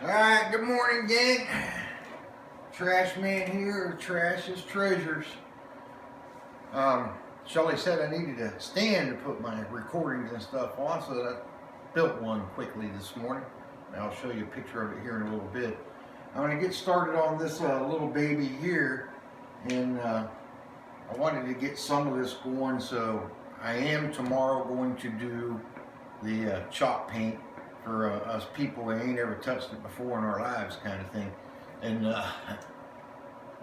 Alright, good morning, gang. Trash man here, trash is treasures. Shelly said I needed a stand to put my recordings and stuff on, so I built one quickly this morning. I'll show you a picture of it here in a little bit. I'm going to get started on this little baby here, and I wanted to get some of this going, so I am tomorrow going to do the chalk paint for us people who ain't ever touched it before in our lives, kind of thing. And I'm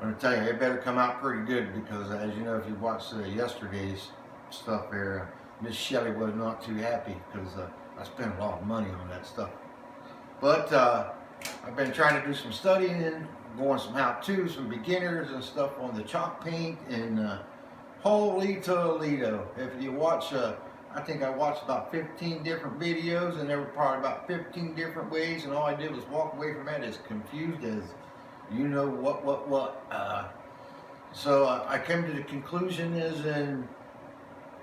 going to tell you, it better come out pretty good, because as you know, if you watched yesterday's stuff there, Miss Shelley was not too happy because I spent a lot of money on that stuff. But I've been trying to do some studying, going some how-to, some beginners and stuff on the chalk paint, and holy Toledo. If you watch, I think I watched about 15 different videos, and there were probably about 15 different ways, and all I did was walk away from that as confused as you know what. So I came to the conclusion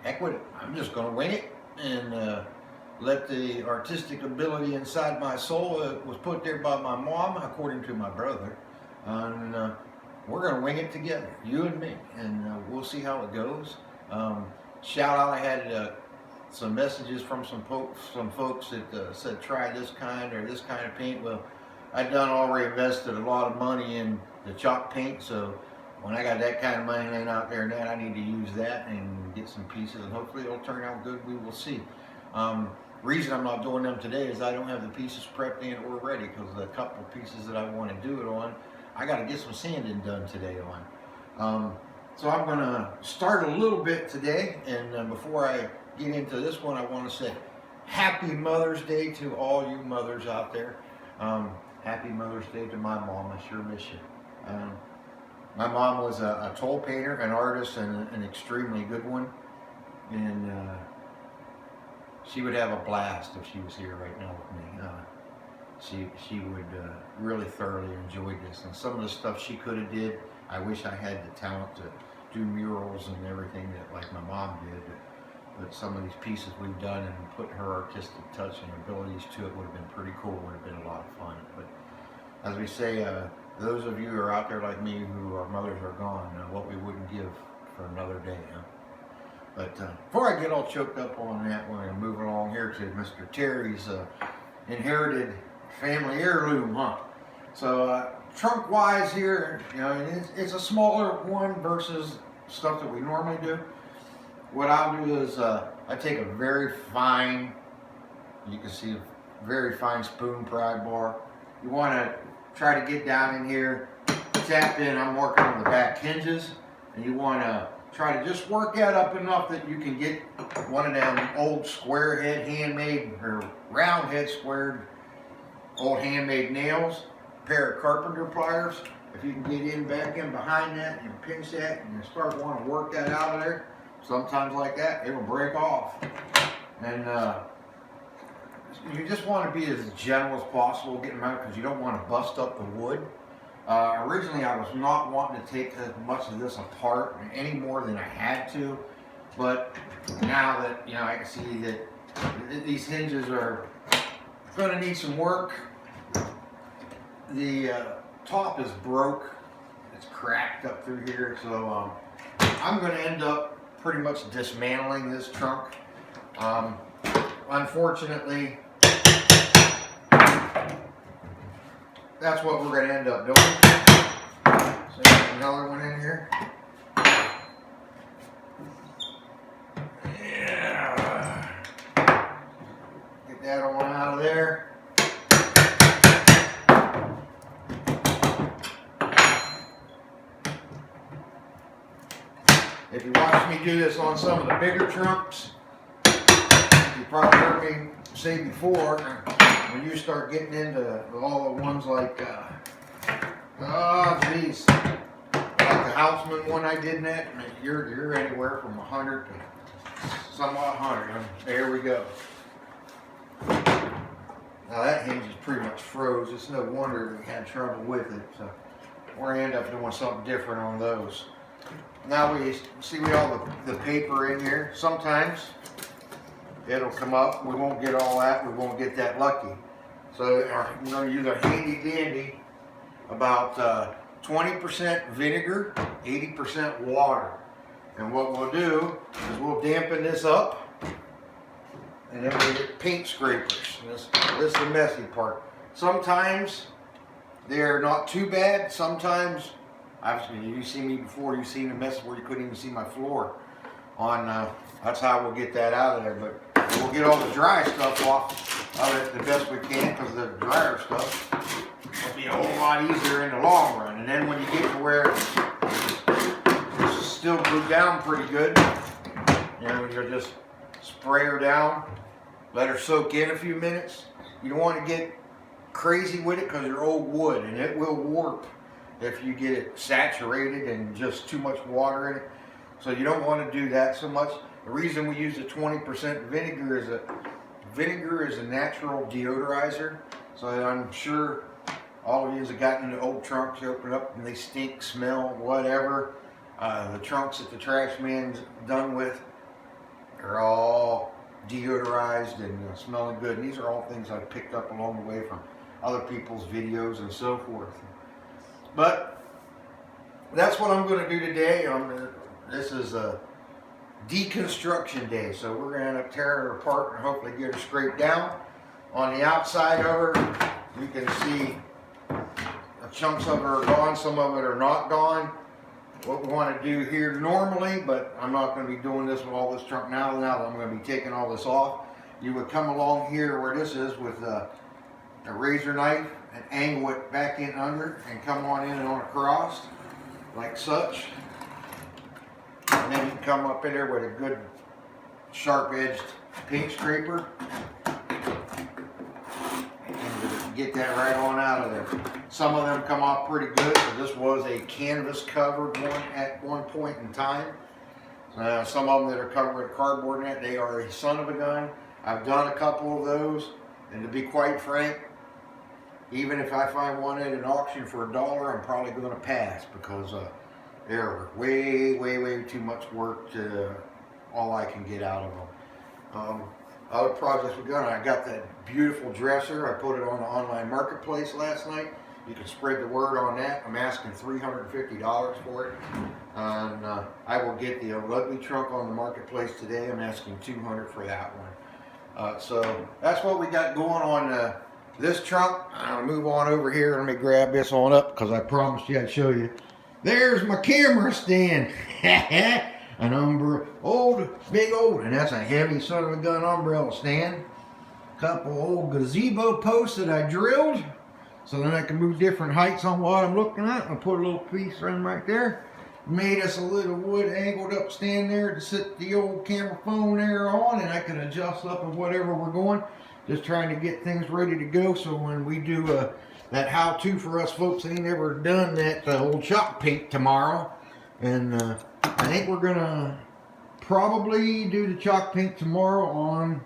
heck with it. I'm just going to wing it and let the artistic ability inside my soul was put there by my mom, according to my brother, and we're going to wing it together, you and me, and we'll see how it goes. Shout out, I had some messages from some folks that said try this kind or this kind of paint. Well, I'd already invested a lot of money in the chalk paint, so when I got that kind of money laying out there and that, I need to use that and get some pieces, and hopefully it'll turn out good. We will see. Reason I'm not doing them today is I don't have the pieces prepped in or ready, because the couple pieces that I want to do it on, I got to get some sanding done today on. So I'm going to start a little bit today, and before I get into this one, I want to say Happy Mother's Day to all you mothers out there. Happy Mother's Day to my mom. I sure miss you. My mom was a toll painter, an artist, and an extremely good one, and she would have a blast if she was here right now with me. She would really thoroughly enjoy this, and some of the stuff she could have did, I wish I had the talent to do murals and everything that like my mom did. But some of these pieces we've done and put her artistic touch and abilities to it would have been pretty cool. Would have been a lot of fun. But as we say, those of you who are out there like me, who our mothers are gone, what we wouldn't give for another day, huh? But before I get all choked up on that, we're going to move along here to Mr. Terry's inherited family heirloom, huh? So trunk-wise here, you know, it's a smaller one versus stuff that we normally do. What I'll do is I take a very fine, you can see a very fine spoon pry bar. You want to try to get down in here, tap in. I'm working on the back hinges, and you want to try to just work that up enough that you can get one of them old square head handmade or round head squared old handmade nails, a pair of carpenter pliers. If you can get in back in behind that and pinch that and start wanting to work that out of there, sometimes like that, it will break off. And you just want to be as gentle as possible getting them out, because you don't want to bust up the wood. Originally, I was not wanting to take as much of this apart any more than I had to, but now that, you know, I can see that these hinges are going to need some work. The top is broke. It's cracked up through here, so I'm going to end up pretty much dismantling this trunk. Unfortunately, that's what we're going to end up doing. So there's another one in here. Yeah. Get that one out of there. If you watch me do this on some of the bigger trunks, you probably heard me say before, when you start getting into all the ones like, oh geez, like the Houseman one I did in that, you're anywhere from 100 to somewhat 100. There we go. Now that hinge is pretty much froze. It's no wonder we had trouble with it. So we're gonna end up doing something different on those. Now we see all the paper in here. Sometimes it'll come up. We won't get all that. We won't get that lucky. So we're going to use a handy dandy, about 20% vinegar, 80% water. And what we'll do is we'll dampen this up, and then we'll get paint scrapers. This is the messy part. Sometimes they're not too bad. Sometimes, you've seen me before, you've seen the mess where you couldn't even see my floor. That's how we'll get that out of there. But we'll get all the dry stuff off of it the best we can, because the drier stuff will be a whole lot easier in the long run. And then when you get to where it's still glued down pretty good, you'll just spray her down, let her soak in a few minutes. You don't want to get crazy with it because you're old wood and it will warp if you get it saturated and just too much water in it. So you don't want to do that so much. The reason we use the 20% vinegar is that vinegar is a natural deodorizer. So I'm sure all of you have gotten into old trunks, you open it up and they stink, smell, whatever. The trunks that the trash man's done with are all deodorized and smelling good. And these are all things I've picked up along the way from other people's videos and so forth. But that's what I'm going to do today. This is a deconstruction day, so we're going to end up tearing her apart and hopefully get her scraped down. On the outside of her, you can see the chunks of her are gone, some of it are not gone. What we want to do here normally, but I'm not going to be doing this with all this trunk now that I'm going to be taking all this off. You would come along here where this is with a razor knife and angle it back in under and come on in and on across like such. And then you can come up in there with a good sharp-edged paint scraper and get that right on out of there. Some of them come off pretty good. So this was a canvas covered one at one point in time. Some of them that are covered with cardboard net, they are a son of a gun. I've done a couple of those, and to be quite frank, even if I find one at an auction for $1, I'm probably going to pass, because they're way too much work to all I can get out of them. Other projects we've done, I got that beautiful dresser. I put it on the online marketplace last night. You can spread the word on that. I'm asking $350 for it. And I will get the ugly trunk on the marketplace today. I'm asking $200 for that one. So that's what we got going on this trunk. I'll move on over here. Let me grab this on up, because I promised you I'd show you. There's my camera stand. An big old, and that's a heavy son of a gun umbrella stand. Couple old gazebo posts that I drilled, so then I can move different heights on what I'm looking at. I'll put a little piece right there. Made us a little wood angled up stand there to sit the old camera phone there on, and I can adjust up of whatever we're going. Just trying to get things ready to go, so when we do that how-to for us folks that ain't ever done that old chalk paint tomorrow. And I think we're gonna probably do the chalk paint tomorrow on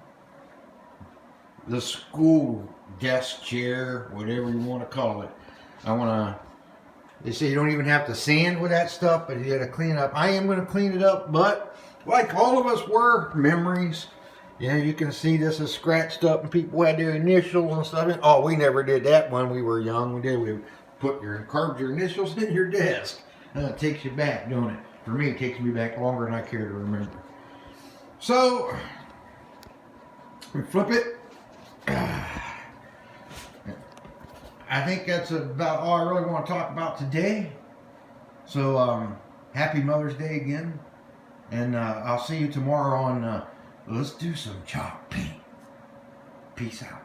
the school desk, chair, whatever you want to call it. They say you don't even have to sand with that stuff, but you got to clean it up. I am going to clean it up, but like all of us were, memories. Yeah, you can see this is scratched up and people had their initials and stuff in. Oh, we never did that when we were young. We carved your initials in your desk. It takes you back, don't it? For me, it takes me back longer than I care to remember. So, we flip it. I think that's about all I really want to talk about today. So, happy Mother's Day again. And I'll see you tomorrow on Let's Do Some Chalk Paint. Peace out.